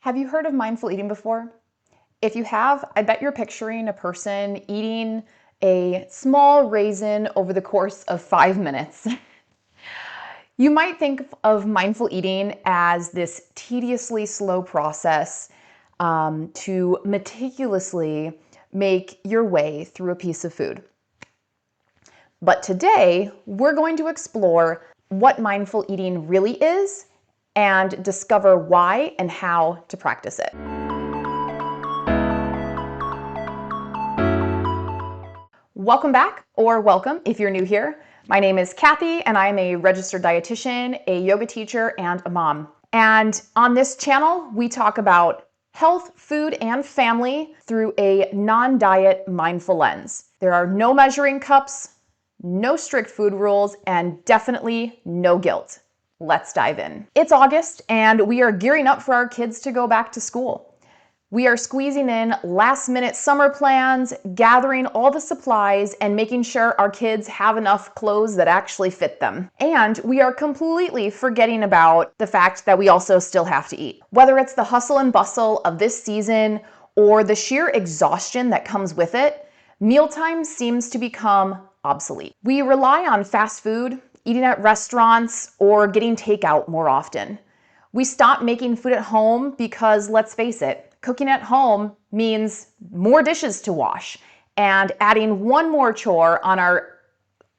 Have you heard of mindful eating before? If you have, I bet you're picturing a person eating a small raisin over the course of 5 minutes. You might think of mindful eating as this tediously slow process to meticulously make your way through a piece of food. But today, we're going to explore what mindful eating really is and discover why and how to practice it. Welcome back, or welcome if you're new here. My name is Kathy, and I'm a registered dietitian, a yoga teacher, and a mom. And on this channel, we talk about health, food, and family through a non-diet mindful lens. There are no measuring cups, no strict food rules, and definitely no guilt. Let's dive in. It's August, and we are gearing up for our kids to go back to school. We are squeezing in last-minute summer plans, gathering all the supplies, and making sure our kids have enough clothes that actually fit them. And we are completely forgetting about the fact that we also still have to eat. Whether it's the hustle and bustle of this season or the sheer exhaustion that comes with it, mealtime seems to become obsolete. We rely on fast food, eating at restaurants, or getting takeout more often. We stop making food at home because, let's face it, cooking at home means more dishes to wash, and adding one more chore on our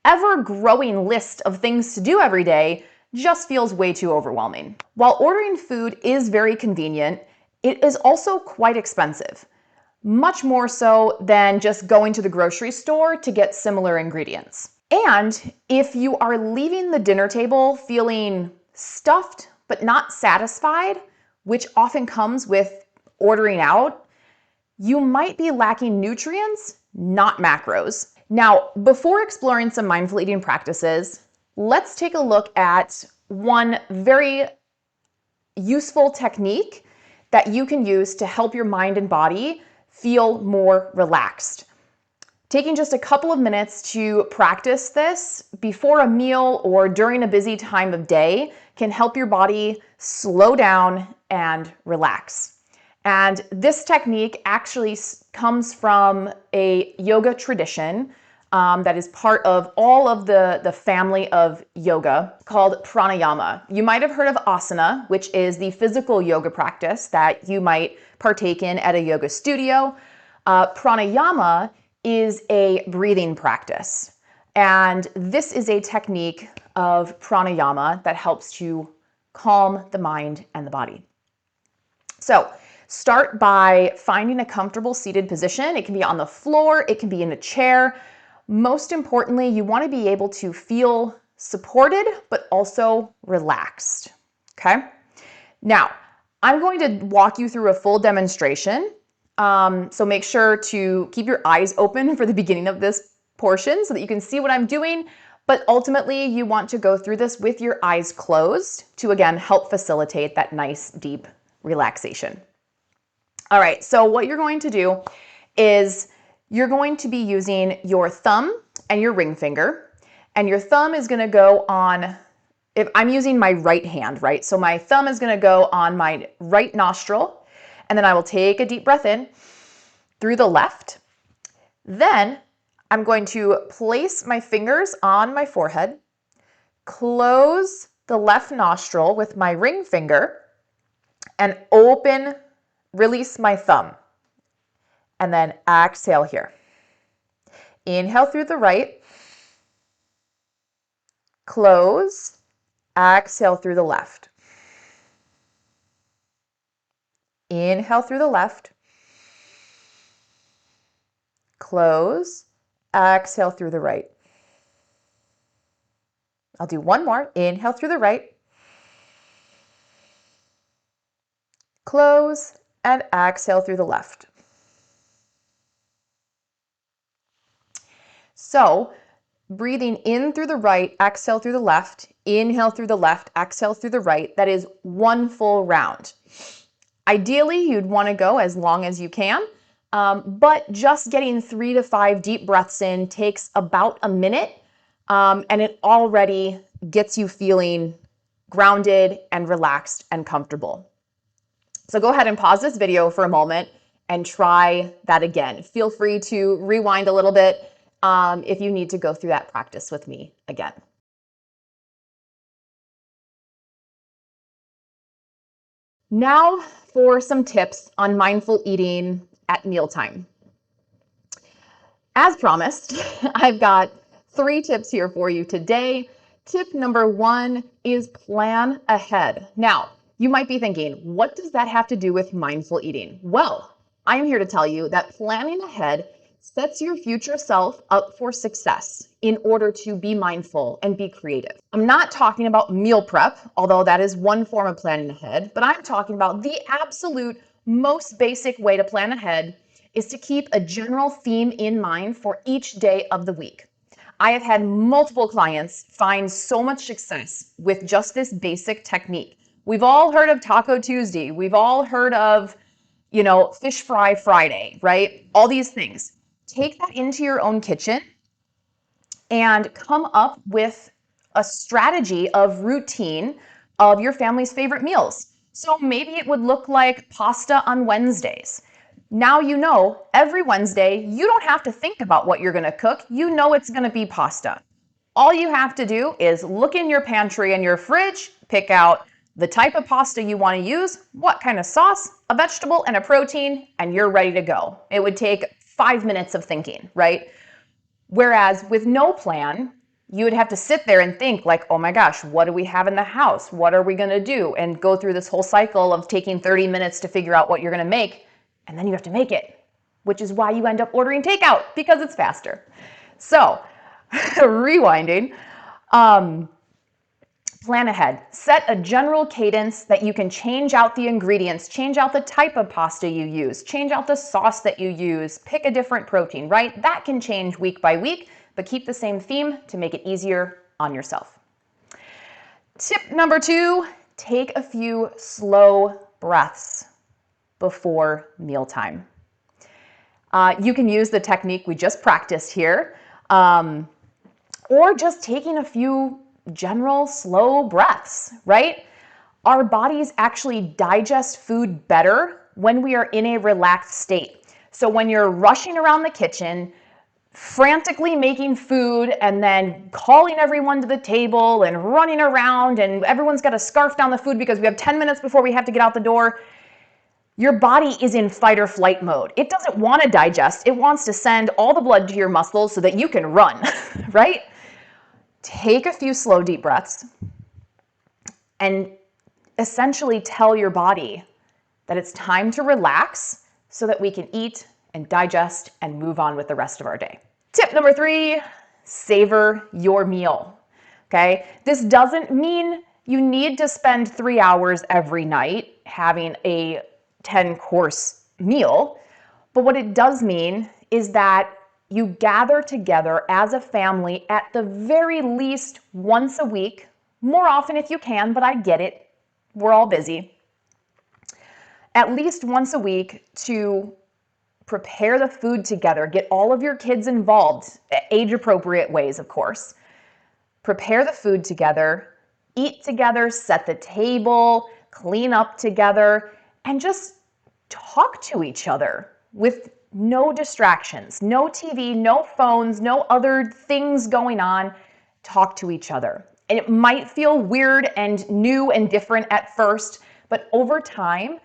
ever-growing list of things to do every day just feels way too overwhelming. While ordering food is very convenient, it is also quite expensive. Much more so than just going to the grocery store to get similar ingredients. And if you are leaving the dinner table feeling stuffed but not satisfied, which often comes with ordering out, you might be lacking nutrients, not macros. Now, before exploring some mindful eating practices, let's take a look at one very useful technique that you can use to help your mind and body feel more relaxed. Taking just a couple of minutes to practice this before a meal or during a busy time of day can help your body slow down and relax. And this technique actually comes from a yoga tradition that is part of all of the family of yoga called pranayama. You might have heard of asana, which is the physical yoga practice that you might partake in at a yoga studio. Pranayama is a breathing practice. And this is a technique of pranayama that helps to calm the mind and the body. So start by finding a comfortable seated position. It can be on the floor, it can be in a chair. Most importantly, you want to be able to feel supported, but also relaxed, okay? Now, I'm going to walk you through a full demonstration. So make sure to keep your eyes open for the beginning of this portion so that you can see what I'm doing. But ultimately, you want to go through this with your eyes closed to, again, help facilitate that nice, deep relaxation. All right, so what you're going to do is you're going to be using your thumb and your ring finger. And your thumb is going to go on, if I'm using my right hand, right? So my thumb is going to go on my right nostril. And then I will take a deep breath in through the left. Then I'm going to place my fingers on my forehead, close the left nostril with my ring finger, and release my thumb. And then exhale here. Inhale through the right, close, exhale through the left. Inhale through the left, close, exhale through the right. I'll do one more. Inhale through the right, close, and exhale through the left. So, breathing in through the right, exhale through the left, inhale through the left, exhale through the right. That is one full round. Ideally, you'd want to go as long as you can, but just getting 3 to 5 deep breaths in takes about a minute, and it already gets you feeling grounded and relaxed and comfortable. So go ahead and pause this video for a moment and try that again. Feel free to rewind a little bit if you need to go through that practice with me again. Now for some tips on mindful eating at mealtime. As promised, I've got 3 tips here for you today. Tip number 1 is plan ahead. Now, you might be thinking, what does that have to do with mindful eating? Well, I'm here to tell you that planning ahead sets your future self up for success in order to be mindful and be creative. I'm not talking about meal prep, although that is one form of planning ahead, but I'm talking about the absolute most basic way to plan ahead is to keep a general theme in mind for each day of the week. I have had multiple clients find so much success with just this basic technique. We've all heard of Taco Tuesday. We've all heard of, Fish Fry Friday, right? All these things. Take that into your own kitchen and come up with a strategy of routine of your family's favorite meals. So maybe it would look like pasta on Wednesdays. Now you know every Wednesday, you don't have to think about what you're going to cook. You know it's going to be pasta. All you have to do is look in your pantry and your fridge, pick out the type of pasta you want to use, what kind of sauce, a vegetable, and a protein, and you're ready to go. It would take 5 minutes of thinking, right? Whereas with no plan, you would have to sit there and think like, oh my gosh, what do we have in the house? What are we going to do? And go through this whole cycle of taking 30 minutes to figure out what you're going to make. And then you have to make it, which is why you end up ordering takeout because it's faster. So rewinding, plan ahead. Set a general cadence that you can change out the ingredients, change out the type of pasta you use, change out the sauce that you use, pick a different protein, right? That can change week by week, but keep the same theme to make it easier on yourself. Tip number 2, take a few slow breaths before mealtime. You can use the technique we just practiced here, or just taking a few general slow breaths, right? Our bodies actually digest food better when we are in a relaxed state. So when you're rushing around the kitchen, frantically making food and then calling everyone to the table and running around and everyone's got to scarf down the food because we have 10 minutes before we have to get out the door, your body is in fight or flight mode. It doesn't want to digest. It wants to send all the blood to your muscles so that you can run, right? Take a few slow, deep breaths and essentially tell your body that it's time to relax so that we can eat and digest and move on with the rest of our day. Tip number 3, savor your meal, okay? This doesn't mean you need to spend 3 hours every night having a 10-course meal, but what it does mean is that you gather together as a family at the very least once a week, more often if you can, but I get it, we're all busy. At least once a week to prepare the food together, get all of your kids involved, age-appropriate ways, of course. Prepare the food together, eat together, set the table, clean up together, and just talk to each other with no distractions, no TV, no phones, no other things going on. Talk to each other. And it might feel weird and new and different at first, but over time,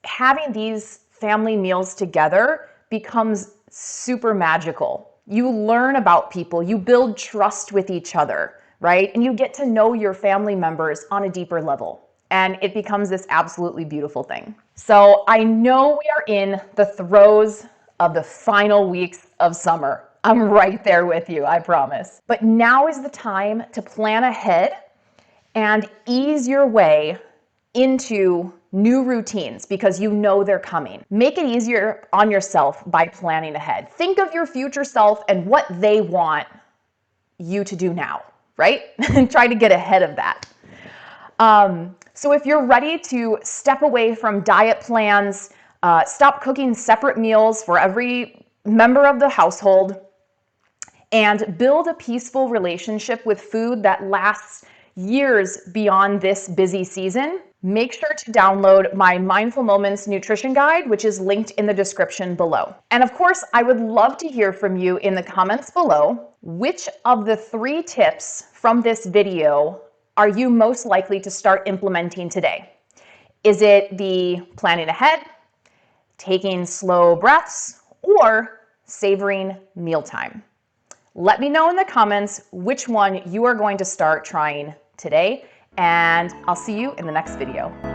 having these family meals together becomes super magical. You learn about people, you build trust with each other, right? And you get to know your family members on a deeper level. And it becomes this absolutely beautiful thing. So I know we are in the throes of the final weeks of summer. I'm right there with you, I promise. But now is the time to plan ahead and ease your way into new routines because you know they're coming. Make it easier on yourself by planning ahead. Think of your future self and what they want you to do now, right? And try to get ahead of that. So if you're ready to step away from diet plans, stop cooking separate meals for every member of the household, and build a peaceful relationship with food that lasts years beyond this busy season, make sure to download my Mindful Moments Nutrition Guide, which is linked in the description below. And of course, I would love to hear from you in the comments below. Which of the 3 tips from this video are you most likely to start implementing today? Is it the planning ahead, taking slow breaths, or savoring mealtime? Let me know in the comments which one you are going to start trying today, and I'll see you in the next video.